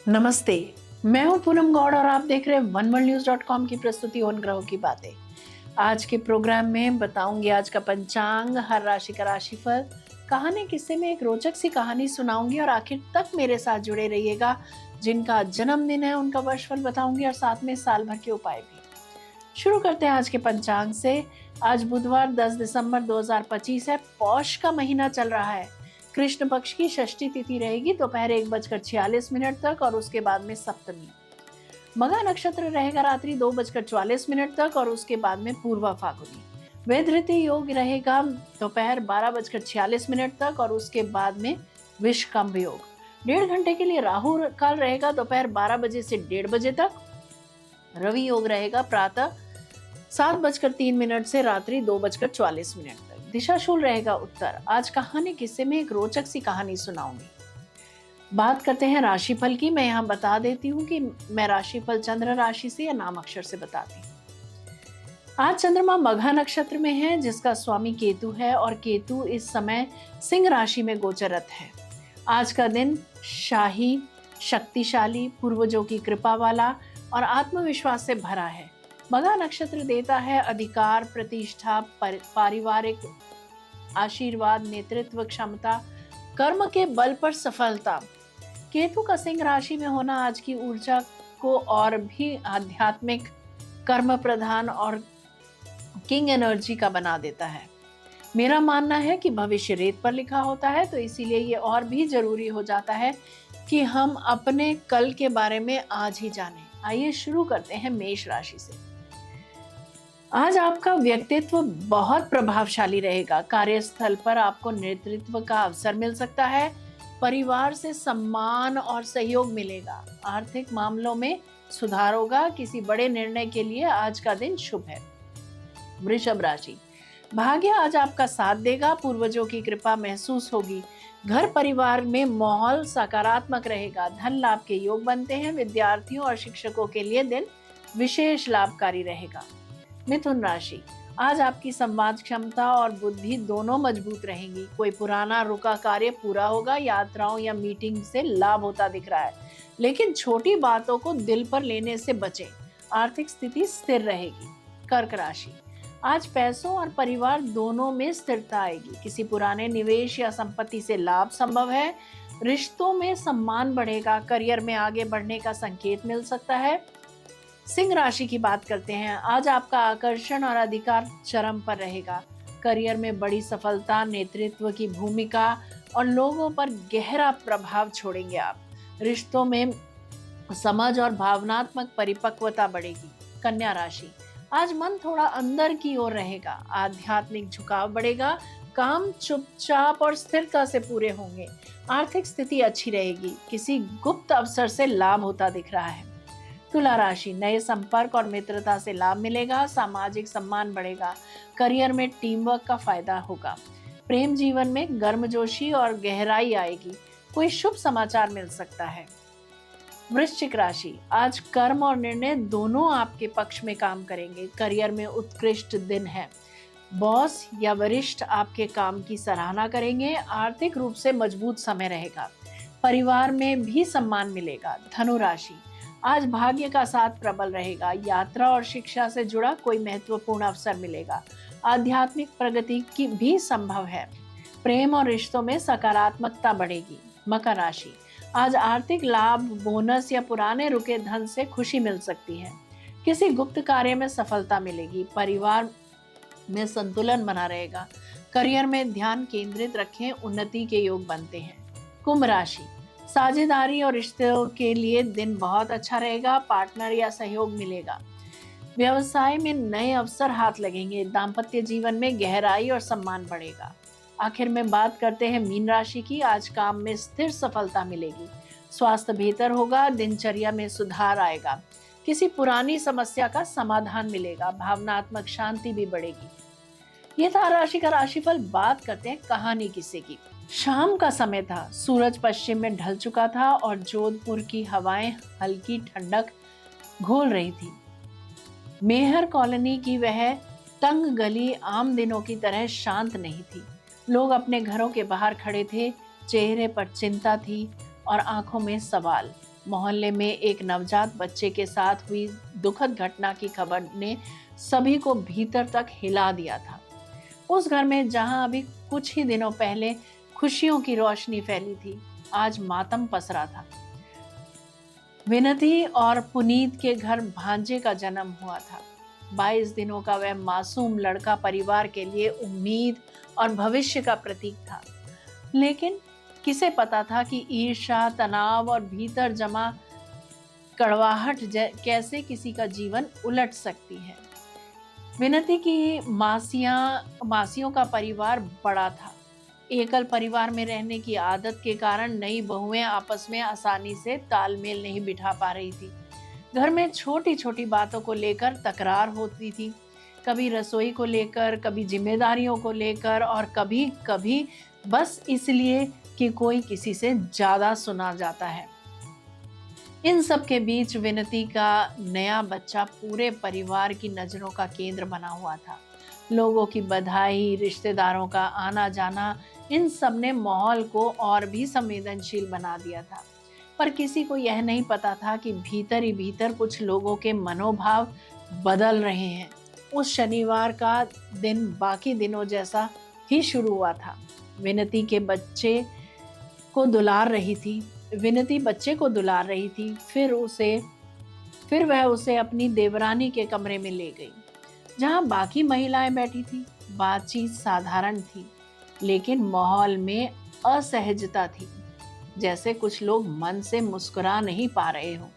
नमस्ते। मैं हूं पूनम गौड़ और आप देख रहे हैं oneworldnews.com की प्रस्तुति उन ग्रहों की बातें। आज के प्रोग्राम में बताऊंगी आज का पंचांग, हर राशि का राशिफल, कहानी किस्से में एक रोचक सी कहानी सुनाऊंगी और आखिर तक मेरे साथ जुड़े रहिएगा। जिनका जन्मदिन है उनका वर्षफल बताऊंगी और साथ में साल भर के उपाय भी। शुरू करते हैं आज के पंचांग से। आज बुधवार 10 दिसंबर 2025 है। पौष का महीना चल रहा है। कृष्ण पक्ष की षष्ठी तिथि रहेगी दोपहर 1:46 तक और उसके बाद में सप्तमी। मघा नक्षत्र रहेगा रात्रि 2:44 तक और उसके बाद में पूर्वा फाल्गुनी। वैधृति योग रहेगा दोपहर 12:46 तक और उसके बाद में विषकंभ योग। 1.5 घंटे के लिए राहु काल रहेगा दोपहर 12 बजे से 1:30 बजे तक। रवि योग रहेगा प्रातः 7:03 से रात्रि 2:44 तक। दिशाशूल रहेगा उत्तर। आज कहानी किस्से में एक रोचक सी कहानी सुनाऊंगी। बात करते हैं राशिफल की। मैं यहाँ बता देती हूँ कि मैं राशिफल चंद्र राशि से या नाम अक्षर से बताती हूँ। आज चंद्रमा मघा नक्षत्र में है जिसका स्वामी केतु है और केतु इस समय सिंह राशि में गोचरत है। आज का दिन शाही, शक्तिशाली, पूर्वजों की कृपा वाला और आत्मविश्वास से भरा है। मघा नक्षत्र देता है अधिकार, प्रतिष्ठा, पारिवारिक आशीर्वाद, नेतृत्व क्षमता, कर्म के बल पर सफलता। केतु का सिंह राशि में होना आज की ऊर्जा को और भी आध्यात्मिक, कर्म प्रधान और किंग एनर्जी का बना देता है। मेरा मानना है कि भविष्य रेत पर लिखा होता है, तो इसीलिए ये और भी जरूरी हो जाता है कि हम अपने कल के बारे में आज ही जानें। आइए शुरू करते हैं मेष राशि से। आज आपका व्यक्तित्व बहुत प्रभावशाली रहेगा। कार्यस्थल पर आपको नेतृत्व का अवसर मिल सकता है। परिवार से सम्मान और सहयोग मिलेगा। आर्थिक मामलों में सुधार होगा। किसी बड़े निर्णय के लिए आज का दिन शुभ है। वृषभ राशि, भाग्य आज आपका साथ देगा। पूर्वजों की कृपा महसूस होगी। घर परिवार में माहौल सकारात्मक रहेगा। धन लाभ के योग बनते हैं। विद्यार्थियों और शिक्षकों के लिए दिन विशेष लाभकारी रहेगा। मिथुन राशि, आज आपकी संवाद क्षमता और बुद्धि दोनों मजबूत रहेंगी। कोई पुराना रुका कार्य पूरा होगा। यात्राओं या मीटिंग से लाभ होता दिख रहा है, लेकिन छोटी बातों को दिल पर लेने से बचें। आर्थिक स्थिति स्थिर रहेगी। कर्क राशि, आज पैसों और परिवार दोनों में स्थिरता आएगी। किसी पुराने निवेश या संपत्ति से लाभ संभव है। रिश्तों में सम्मान बढ़ेगा। करियर में आगे बढ़ने का संकेत मिल सकता है। सिंह राशि की बात करते हैं। आज आपका आकर्षण और अधिकार चरम पर रहेगा। करियर में बड़ी सफलता, नेतृत्व की भूमिका और लोगों पर गहरा प्रभाव छोड़ेंगे आप। रिश्तों में समझ और भावनात्मक परिपक्वता बढ़ेगी। कन्या राशि, आज मन थोड़ा अंदर की ओर रहेगा। आध्यात्मिक झुकाव बढ़ेगा। काम चुपचाप और स्थिरता से पूरे होंगे। आर्थिक स्थिति अच्छी रहेगी। किसी गुप्त अवसर से लाभ होता दिख रहा है। तुला राशि, नए संपर्क और मित्रता से लाभ मिलेगा। सामाजिक सम्मान बढ़ेगा। करियर में टीम वर्क का फायदा होगा। प्रेम जीवन में गर्मजोशी और गहराई आएगी। कोई शुभ समाचार मिल सकता है। वृश्चिक राशि, आज कर्म और निर्णय दोनों आपके पक्ष में काम करेंगे। करियर में उत्कृष्ट दिन है। बॉस या वरिष्ठ आपके काम की सराहना करेंगे। आर्थिक रूप से मजबूत समय रहेगा। परिवार में भी सम्मान मिलेगा। धनु राशि, आज भाग्य का साथ प्रबल रहेगा। यात्रा और शिक्षा से जुड़ा कोई महत्वपूर्ण अवसर मिलेगा। आध्यात्मिक प्रगति की भी संभव है। प्रेम और रिश्तों में सकारात्मकता बढ़ेगी। मकर राशि, आज आर्थिक लाभ, बोनस या पुराने रुके धन से खुशी मिल सकती है। किसी गुप्त कार्य में सफलता मिलेगी। परिवार में संतुलन बना रहेगा। करियर में ध्यान केंद्रित रखें। उन्नति के योग बनते हैं। कुंभ राशि, साझेदारी और रिश्तों के लिए दिन बहुत अच्छा रहेगा। पार्टनर या सहयोग मिलेगा। व्यवसाय में नए अवसर हाथ लगेंगे। दाम्पत्य जीवन में गहराई और सम्मान बढ़ेगा। आखिर में बात करते हैं मीन राशि की। आज काम में स्थिर सफलता मिलेगी। स्वास्थ्य बेहतर होगा। दिनचर्या में सुधार आएगा। किसी पुरानी समस्या का समाधान मिलेगा। भावनात्मक शांति भी बढ़ेगी। ये था राशि का राशिफल। बात करते हैं कहानी किस्से की। शाम का समय था। सूरज पश्चिम में ढल चुका था और जोधपुर की हवाएं हल्की ठंडक घोल रही थी। मेहर कॉलोनी की वह तंग गली आम दिनों की तरह शांत नहीं थी। लोग अपने घरों के बाहर खड़े थे। चेहरे पर चिंता थी और आंखों में सवाल। मोहल्ले में एक नवजात बच्चे के साथ हुई दुखद घटना की खबर ने सभी को भीतर तक हिला दिया था। उस घर में जहां अभी कुछ ही दिनों पहले खुशियों की रोशनी फैली थी, आज मातम पसरा था। विनती और पुनीत के घर भांजे का जन्म हुआ था। 22 दिनों का वह मासूम लड़का परिवार के लिए उम्मीद और भविष्य का प्रतीक था। लेकिन किसे पता था कि ईर्ष्या, तनाव और भीतर जमा कड़वाहट कैसे किसी का जीवन उलट सकती है। विनती की मासियों का परिवार बड़ा था। एकल परिवार में रहने की आदत के कारण नई बहुएं आपस में आसानी से तालमेल नहीं बिठा पा रही थी। घर में छोटी छोटी बातों को लेकर तकरार होती थी, कभी रसोई को लेकर, कभी जिम्मेदारियों को लेकर और कभी कभी बस इसलिए कि कोई किसी से ज्यादा सुना जाता है। इन सब के बीच विनती का नया बच्चा पूरे परिवार की नजरों का केंद्र बना हुआ था। लोगों की बधाई, रिश्तेदारों का आना जाना, इन सब ने माहौल को और भी संवेदनशील बना दिया था। पर किसी को यह नहीं पता था कि भीतर ही भीतर कुछ लोगों के मनोभाव बदल रहे हैं। उस शनिवार का दिन बाकी दिनों जैसा ही शुरू हुआ था। विनती बच्चे को दुलार रही थी। फिर वह उसे अपनी देवरानी के कमरे में ले गई, जहां बाकी महिलाएं बैठी थी। बातचीत साधारण थी, लेकिन माहौल में असहजता थी, जैसे कुछ लोग मन से मुस्कुरा नहीं पा रहे हो।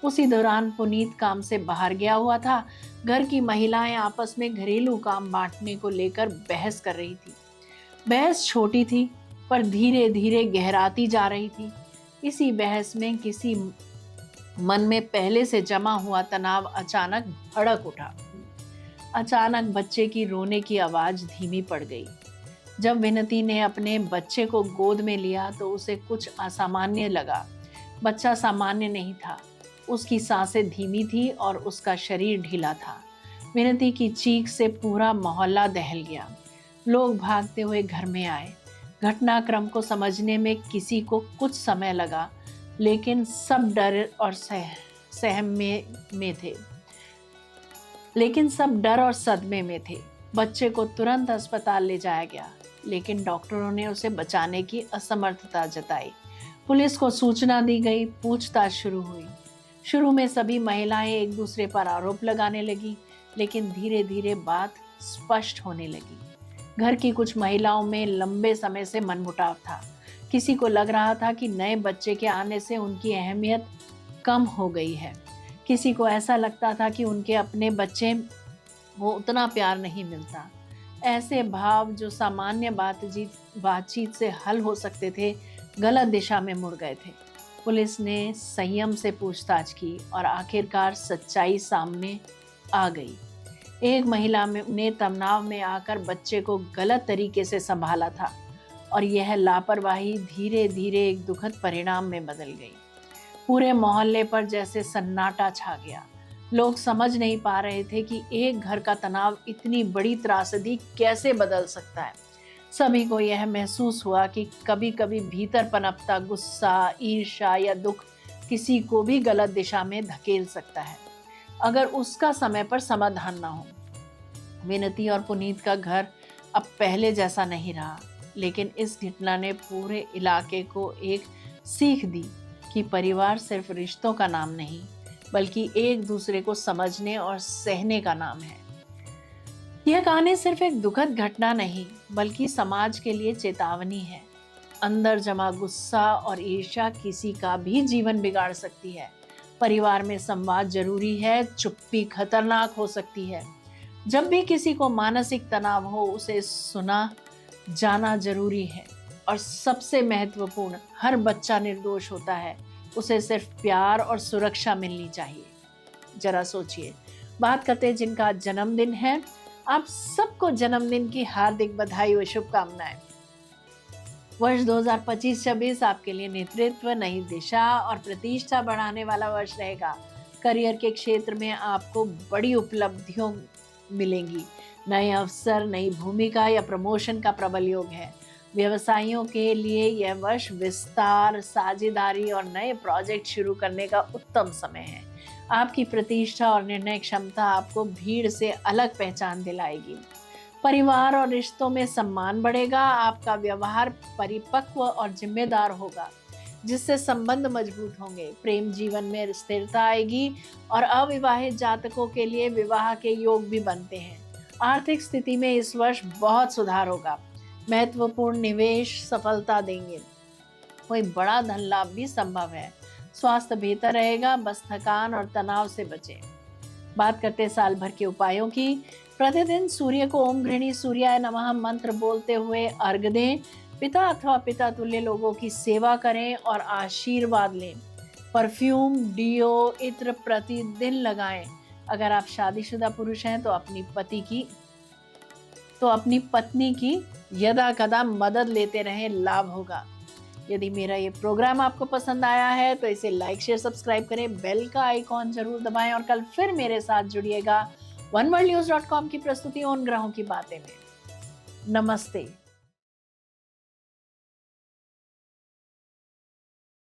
उसी दौरान पुनीत काम से बाहर गया हुआ था। घर की महिलाएं आपस में घरेलू काम बांटने को लेकर बहस कर रही थी। बहस छोटी थी, पर धीरे धीरे गहराती जा रही थी। इसी बहस में किसी मन में पहले से जमा हुआ तनाव अचानक भड़क उठा। अचानक बच्चे की रोने की आवाज धीमी पड़ गई। जब विनती ने अपने बच्चे को गोद में लिया तो उसे कुछ असामान्य लगा। बच्चा सामान्य नहीं था, उसकी सांसें धीमी थी और उसका शरीर ढीला था। विनती की चीख से पूरा मोहल्ला दहल गया। लोग भागते हुए घर में आए। घटनाक्रम को समझने में किसी को कुछ समय लगा, लेकिन सब डर और सदमे में थे। बच्चे को तुरंत अस्पताल ले जाया गया, लेकिन डॉक्टरों ने उसे बचाने की असमर्थता जताई। पुलिस को सूचना दी गई। पूछताछ शुरू हुई। शुरू में सभी महिलाएं एक दूसरे पर आरोप लगाने लगी, लेकिन धीरे धीरे बात स्पष्ट होने लगी। घर की कुछ महिलाओं में लंबे समय से मनमुटाव था। किसी को लग रहा था कि नए बच्चे के आने से उनकी अहमियत कम हो गई है। किसी को ऐसा लगता था कि उनके अपने बच्चे वो उतना प्यार नहीं मिलता। ऐसे भाव जो सामान्य बातचीत से हल हो सकते थे, गलत दिशा में मुड़ गए थे। पुलिस ने संयम से पूछताछ की और आखिरकार सच्चाई सामने आ गई। एक महिला ने तनाव में आकर बच्चे को गलत तरीके से संभाला था और यह लापरवाही धीरे धीरे एक दुखद परिणाम में बदल गई। पूरे मोहल्ले पर जैसे सन्नाटा छा गया। लोग समझ नहीं पा रहे थे कि एक घर का तनाव इतनी बड़ी त्रासदी कैसे बदल सकता है। सभी को यह महसूस हुआ कि कभी कभी भीतर पनपता गुस्सा, ईर्ष्या या दुख किसी को भी गलत दिशा में धकेल सकता है, अगर उसका समय पर समाधान ना हो। विनती और पुनीत का घर अब पहले जैसा नहीं रहा, लेकिन इस घटना ने पूरे इलाके को एक सीख दी कि परिवार सिर्फ रिश्तों का नाम नहीं, बल्कि एक दूसरे को समझने और सहने का नाम है। यह कहानी सिर्फ एक दुखद घटना नहीं, बल्कि समाज के लिए चेतावनी है। अंदर जमा गुस्सा और ईर्ष्या किसी का भी जीवन बिगाड़ सकती है। परिवार में संवाद जरूरी है, चुप्पी खतरनाक हो सकती है। जब भी किसी को मानसिक तनाव हो, उसे सुना जाना जरूरी है। और सबसे महत्वपूर्ण, हर बच्चा निर्दोष होता है, उसे सिर्फ प्यार और सुरक्षा मिलनी चाहिए। जरा सोचिए। बात करते हैं जिनका जन्मदिन है। आप सबको जन्मदिन की हार्दिक बधाई व शुभकामनाएं। वर्ष 2025-26 आपके लिए नेतृत्व, नई दिशा और प्रतिष्ठा बढ़ाने वाला वर्ष रहेगा। करियर के क्षेत्र में आपको बड़ी उपलब्धियों मिलेंगी। नए अवसर, नई भूमिका या प्रमोशन का प्रबल योग है। व्यवसायियों के लिए यह वर्ष विस्तार, साझेदारी और नए प्रोजेक्ट शुरू करने का उत्तम समय है। आपकी प्रतिष्ठा और निर्णय क्षमता आपको भीड़ से अलग पहचान दिलाएगी। परिवार और रिश्तों में सम्मान बढ़ेगा। आपका व्यवहार परिपक्व और जिम्मेदार होगा, जिससे संबंध मजबूत होंगे। प्रेम जीवन में स्थिरता आएगी और अविवाहित जातकों के लिए विवाह के योग भी बनते हैं। आर्थिक स्थिति में इस वर्ष बहुत सुधार होगा। महत्वपूर्ण निवेश सफलता देंगे। कोई बड़ा धन लाभ भी संभव है। स्वास्थ्य बेहतर रहेगा, बस थकान और तनाव से बचें। बात करते हैं साल भर के उपायों की। प्रतिदिन सूर्य को ओम गृहिणी सूर्याय नमः मंत्र बोलते हुए अर्घ्य दें। पिता अथवा पिता तुल्य लोगों की सेवा करें और आशीर्वाद लें। परफ्यूम, डिओ, इत्र प्रतिदिन लगाएं। अगर आप शादीशुदा पुरुष हैं तो अपनी पत्नी की यदा कदा मदद लेते रहें, लाभ होगा। यदि मेरा ये प्रोग्राम आपको पसंद आया है तो इसे लाइक, शेयर, सब्सक्राइब करें, बेल का आइकॉन जरूर दबाएं और कल फिर मेरे साथ जुड़िएगा oneworldnews.com की प्रस्तुति उन ग्रहों की बातें में। नमस्ते।